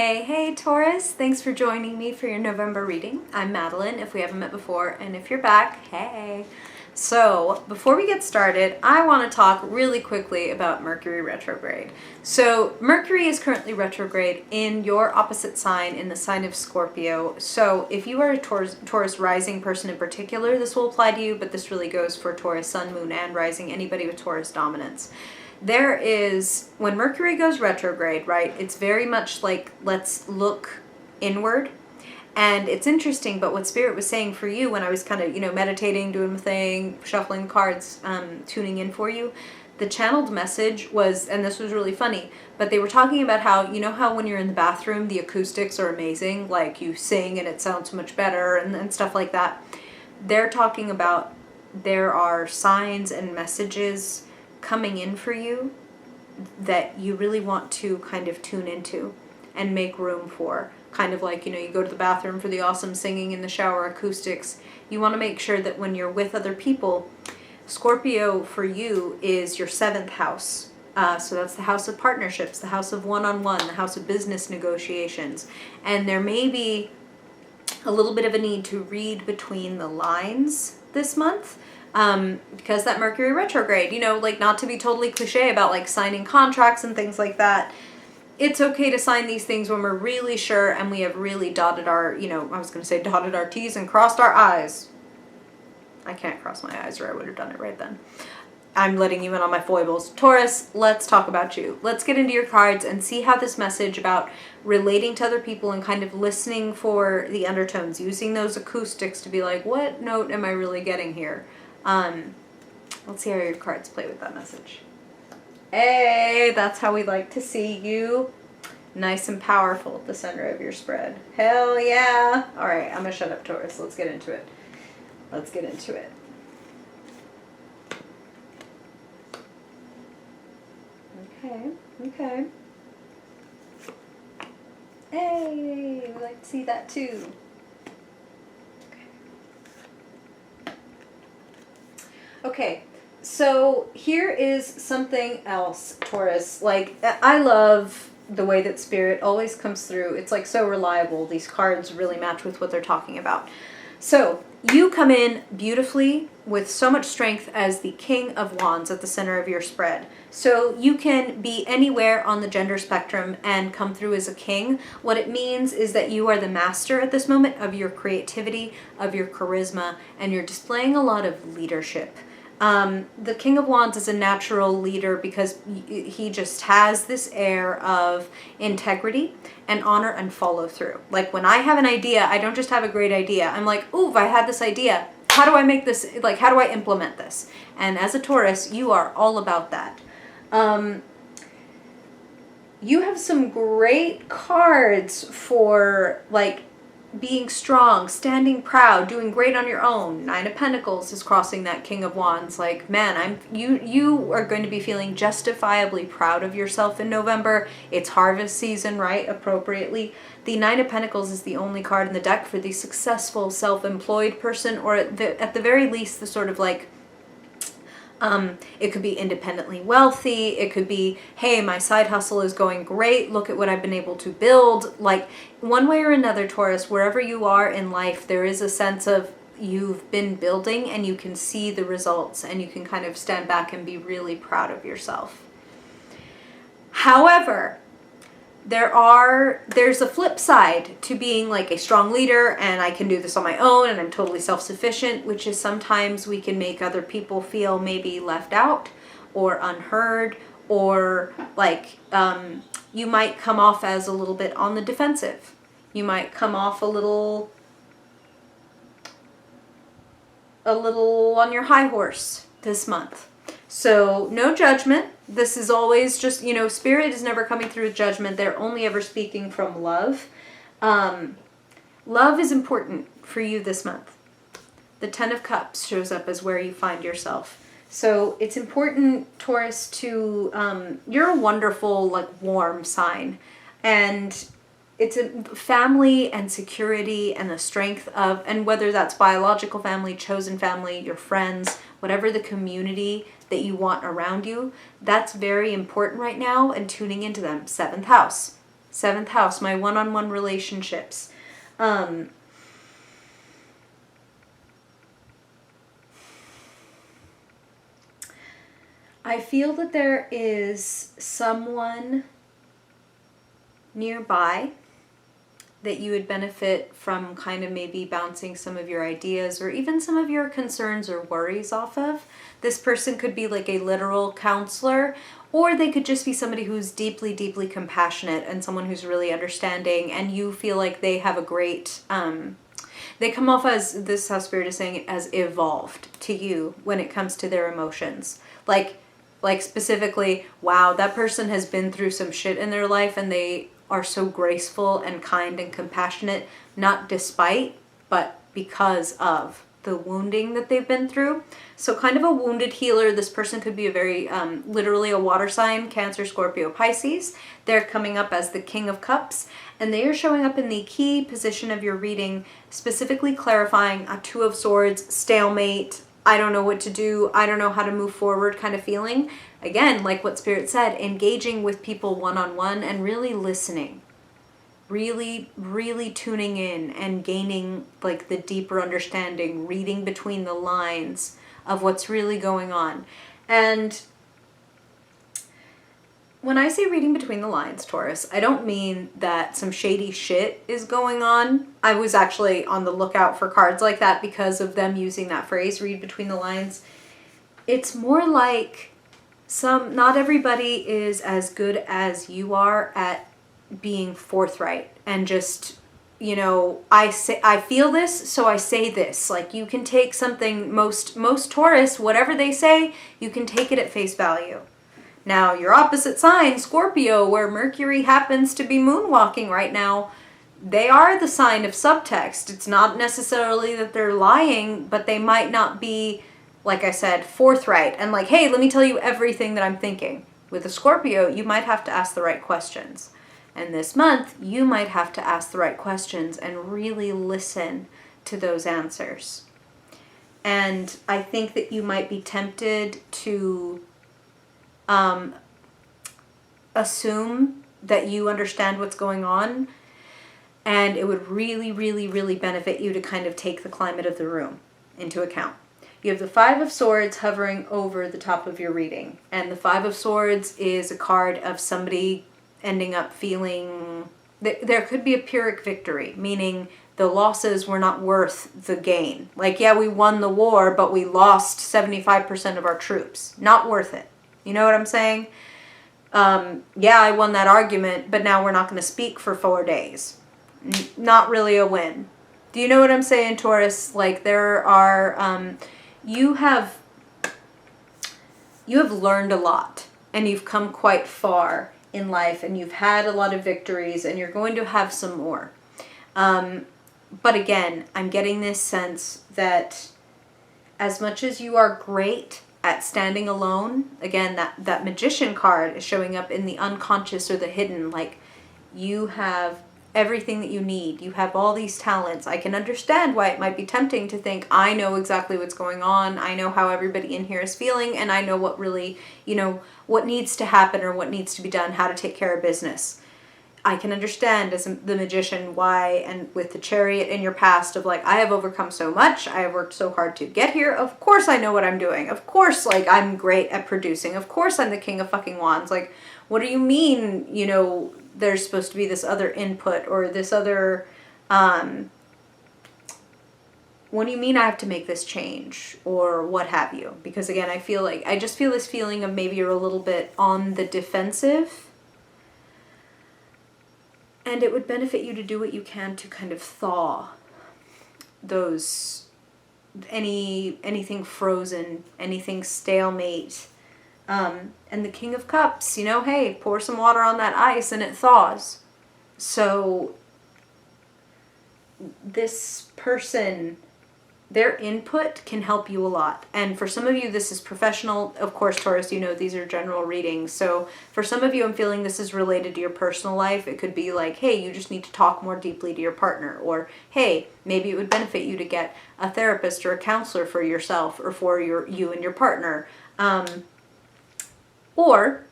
Hey, Taurus. Thanks for joining me for your November reading. I'm Madeline, if we haven't met before, and if you're back, hey. So, before we get started, I want to talk really quickly about Mercury retrograde. So, Mercury is currently retrograde in your opposite sign, in the sign of Scorpio. So, if you are a Taurus rising person in particular, this will apply to you, but this really goes for Taurus sun, moon, and rising, anybody with Taurus dominance. There is, when Mercury goes retrograde, right, it's very much like, let's look inward. And it's interesting, but what Spirit was saying for you when I was kind of, meditating, doing the thing, shuffling cards, tuning in for you, the channeled message was, and this was really funny, but they were talking about how, how when you're in the bathroom, the acoustics are amazing, like you sing and it sounds so much better and stuff like that. They're talking about there are signs and messages coming in for you that you really want to kind of tune into and make room for. Kind of like, you go to the bathroom for the awesome singing in the shower acoustics. You want to make sure that when you're with other people, Scorpio for you is your 7th house. So that's the house of partnerships, the house of one-on-one, the house of business negotiations. And there may be a little bit of a need to read between the lines this month. Because that Mercury retrograde, like not to be totally cliche about like signing contracts and things like that. It's okay to sign these things when we're really sure and we have really dotted our, I was going to say dotted our T's and crossed our I's. I can't cross my I's or I would have done it right then. I'm letting you in on my foibles. Taurus, let's talk about you. Let's get into your cards and see how this message about relating to other people and kind of listening for the undertones, using those acoustics to be like, what note am I really getting here? Let's see how your cards play with that message. Hey, that's how we like to see you. Nice and powerful at the center of your spread. Hell yeah. All right, I'm going to shut up, Taurus. Let's get into it. Let's get into it. Okay. Hey, we like to see that too. Okay, so here is something else, Taurus. Like, I love the way that Spirit always comes through. It's like so reliable. These cards really match with what they're talking about. So, you come in beautifully with so much strength as the King of Wands at the center of your spread. So you can be anywhere on the gender spectrum and come through as a king. What it means is that you are the master at this moment of your creativity, of your charisma, and you're displaying a lot of leadership. The King of Wands is a natural leader because he just has this air of integrity and honor and follow through. Like when I have an idea, I don't just have a great idea. I'm like, ooh, I had this idea. How do I make this, like, how do I implement this? And as a Taurus, you are all about that. You have some great cards for, like, being strong, standing proud, doing great on your own. 9 of Pentacles is crossing that King of Wands. Like, man, you are going to be feeling justifiably proud of yourself in November. It's harvest season, right? Appropriately. The 9 of Pentacles is the only card in the deck for the successful self-employed person, or at the very least, the sort of like, it could be independently wealthy. It could be, hey, my side hustle is going great. Look at what I've been able to build. Like, one way or another, Taurus, wherever you are in life, there is a sense of you've been building and you can see the results and you can kind of stand back and be really proud of yourself. However, there's a flip side to being like a strong leader and I can do this on my own and I'm totally self-sufficient, which is sometimes we can make other people feel maybe left out or unheard, or like you might come off as a little bit on the defensive. You might come off a little on your high horse this month. So no judgment. This is always just, Spirit is never coming through with judgment. They're only ever speaking from love. Love is important for you this month. The 10 of Cups shows up as where you find yourself. So it's important, Taurus, to, you're a wonderful, like, warm sign. And it's a family and security and the strength of, and whether that's biological family, chosen family, your friends, whatever the community that you want around you, that's very important right now, and tuning into them. 7th house. 7th house, my one-on-one relationships. I feel that there is someone nearby that you would benefit from kind of maybe bouncing some of your ideas or even some of your concerns or worries off of. This person could be like a literal counselor, or they could just be somebody who's deeply, deeply compassionate and someone who's really understanding, and you feel like they have a great, they come off as, this is how Spirit is saying it, as evolved to you when it comes to their emotions. Like specifically, wow, that person has been through some shit in their life and they are so graceful and kind and compassionate, not despite, but because of the wounding that they've been through. So kind of a wounded healer. This person could be a very, literally a water sign, Cancer, Scorpio, Pisces. They're coming up as the King of Cups, and they are showing up in the key position of your reading, specifically clarifying a Two of Swords, stalemate, I don't know what to do, I don't know how to move forward kind of feeling. Again, like what Spirit said, engaging with people one-on-one and really listening. Really, really tuning in and gaining like the deeper understanding, reading between the lines of what's really going on. And when I say reading between the lines, Taurus, I don't mean that some shady shit is going on. I was actually on the lookout for cards like that because of them using that phrase, read between the lines. It's more like not everybody is as good as you are at being forthright and just, you know, I feel this, so I say this. Like, you can take something, most Taurus, whatever they say, you can take it at face value. Now, your opposite sign, Scorpio, where Mercury happens to be moonwalking right now, they are the sign of subtext. It's not necessarily that they're lying, but they might not be, like I said, forthright and like, hey, let me tell you everything that I'm thinking. With a Scorpio, you might have to ask the right questions. And this month, you might have to ask the right questions and really listen to those answers. And I think that you might be tempted to assume that you understand what's going on, and it would really, really, really benefit you to kind of take the climate of the room into account. You have the Five of Swords hovering over the top of your reading, and the Five of Swords is a card of somebody ending up feeling that there could be a Pyrrhic victory, meaning the losses were not worth the gain. Like, yeah, we won the war, but we lost 75% of our troops. Not worth it. You know what I'm saying? Yeah, I won that argument, but now we're not going to speak for 4 days. Not really a win. Do you know what I'm saying, Taurus? Like, there are, you have learned a lot, and you've come quite far in life, and you've had a lot of victories, and you're going to have some more. But again, I'm getting this sense that as much as you are great at standing alone, again, that Magician card is showing up in the unconscious or the hidden, like, you have everything that you need. You have all these talents. I can understand why it might be tempting to think, I know exactly what's going on. I know how everybody in here is feeling, and I know what really, you know, what needs to happen or what needs to be done, how to take care of business. I can understand as the Magician why, and with the Chariot in your past of like, I have overcome so much. I have worked so hard to get here. Of course I know what I'm doing. Of course, like, I'm great at producing. Of course I'm the King of fucking Wands. Like, what do you mean, you know, there's supposed to be this other input or this other, what do you mean I have to make this change or what have you? Because again, I just feel this feeling of maybe you're a little bit on the defensive, and it would benefit you to do what you can to kind of thaw those, anything frozen, anything stalemate. And the King of Cups, you know, hey, pour some water on that ice and it thaws. So this person, their input can help you a lot. And for some of you, this is professional. Of course, Taurus, you know, these are general readings. So for some of you, I'm feeling this is related to your personal life. It could be like, hey, you just need to talk more deeply to your partner. Or, hey, maybe it would benefit you to get a therapist or a counselor for yourself or for you and your partner. Or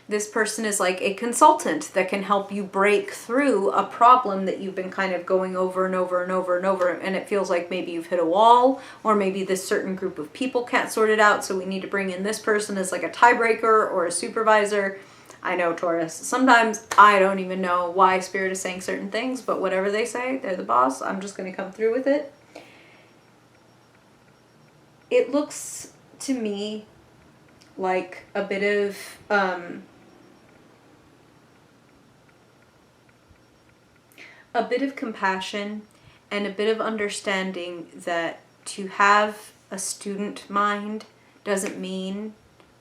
this person is like a consultant that can help you break through a problem that you've been kind of going over and over and over and over, and it feels like maybe you've hit a wall, or maybe this certain group of people can't sort it out, so we need to bring in this person as like a tiebreaker or a supervisor. I know, Taurus, sometimes I don't even know why Spirit is saying certain things, but whatever they say, they're the boss. I'm just going to come through with it. It looks to me like a bit of compassion and a bit of understanding that to have a student mind doesn't mean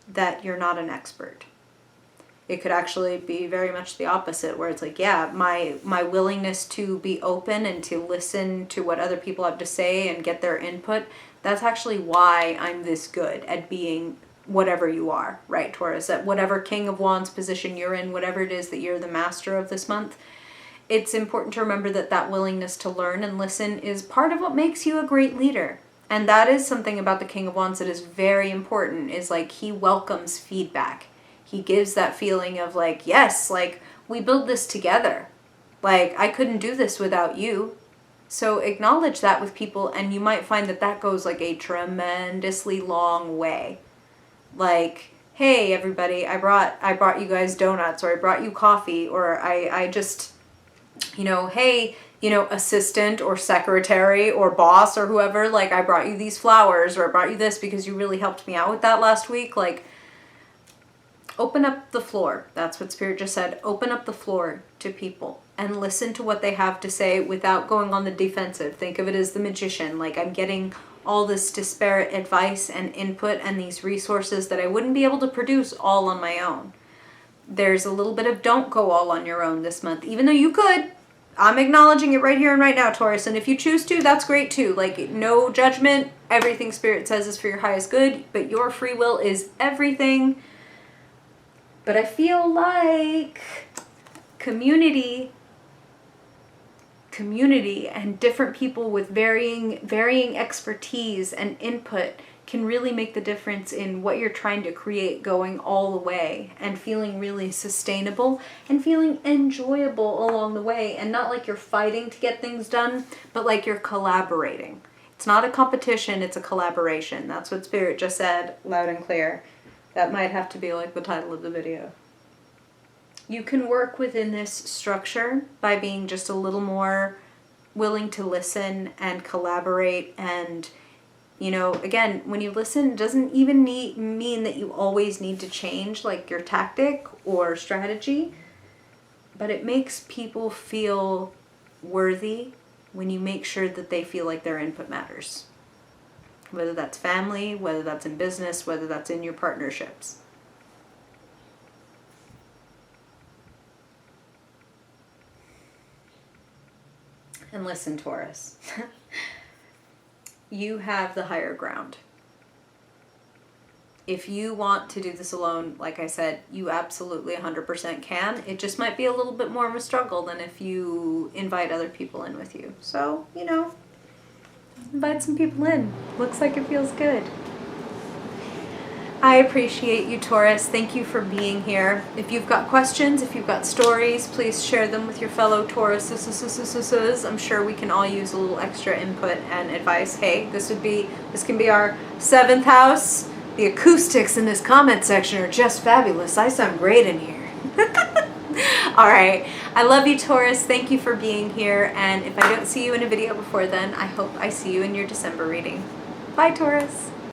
that you're not an expert. It could actually be very much the opposite, where it's like, yeah, my willingness to be open and to listen to what other people have to say and get their input, that's actually why I'm this good at being whatever you are, right, Taurus? At whatever King of Wands position you're in, whatever it is that you're the master of this month, it's important to remember that that willingness to learn and listen is part of what makes you a great leader. And that is something about the King of Wands that is very important, is like he welcomes feedback. He gives that feeling of like, yes, like we build this together. Like I couldn't do this without you. So acknowledge that with people, and you might find that that goes like a tremendously long way. Like, hey everybody, I brought you guys donuts, or I brought you coffee, or I just, hey, assistant or secretary or boss or whoever, like I brought you these flowers, or I brought you this because you really helped me out with that last week. Like, open up the floor. That's what Spirit just said. Open up the floor to people and listen to what they have to say without going on the defensive. Think of it as the magician. Like, I'm getting all this disparate advice and input and these resources that I wouldn't be able to produce all on my own. There's a little bit of don't go all on your own this month, even though you could. I'm acknowledging it right here and right now, Taurus. And if you choose to, that's great too. Like, no judgment. Everything Spirit says is for your highest good, but your free will is everything. But I feel like community and different people with varying expertise and input can really make the difference in what you're trying to create, going all the way and feeling really sustainable and feeling enjoyable along the way, and not like you're fighting to get things done, but like you're collaborating. It's not a competition, it's a collaboration. That's what Spirit just said loud and clear. That might have to be like the title of the video. You can work within this structure by being just a little more willing to listen and collaborate. And, again, when you listen, it doesn't even mean that you always need to change like your tactic or strategy, but it makes people feel worthy when you make sure that they feel like their input matters. Whether that's family, whether that's in business, whether that's in your partnerships. And listen, Taurus, you have the higher ground. If you want to do this alone, like I said, you absolutely 100% can. It just might be a little bit more of a struggle than if you invite other people in with you. So, invite some people in. Looks like it feels good. I appreciate you, Taurus. Thank you for being here. If you've got questions, if you've got stories, please share them with your fellow Tauruses. I'm sure we can all use a little extra input and advice. Hey, this can be our 7th house. The acoustics in this comment section are just fabulous. I sound great in here. All right. I love you, Taurus. Thank you for being here. And if I don't see you in a video before then, I hope I see you in your December reading. Bye, Taurus.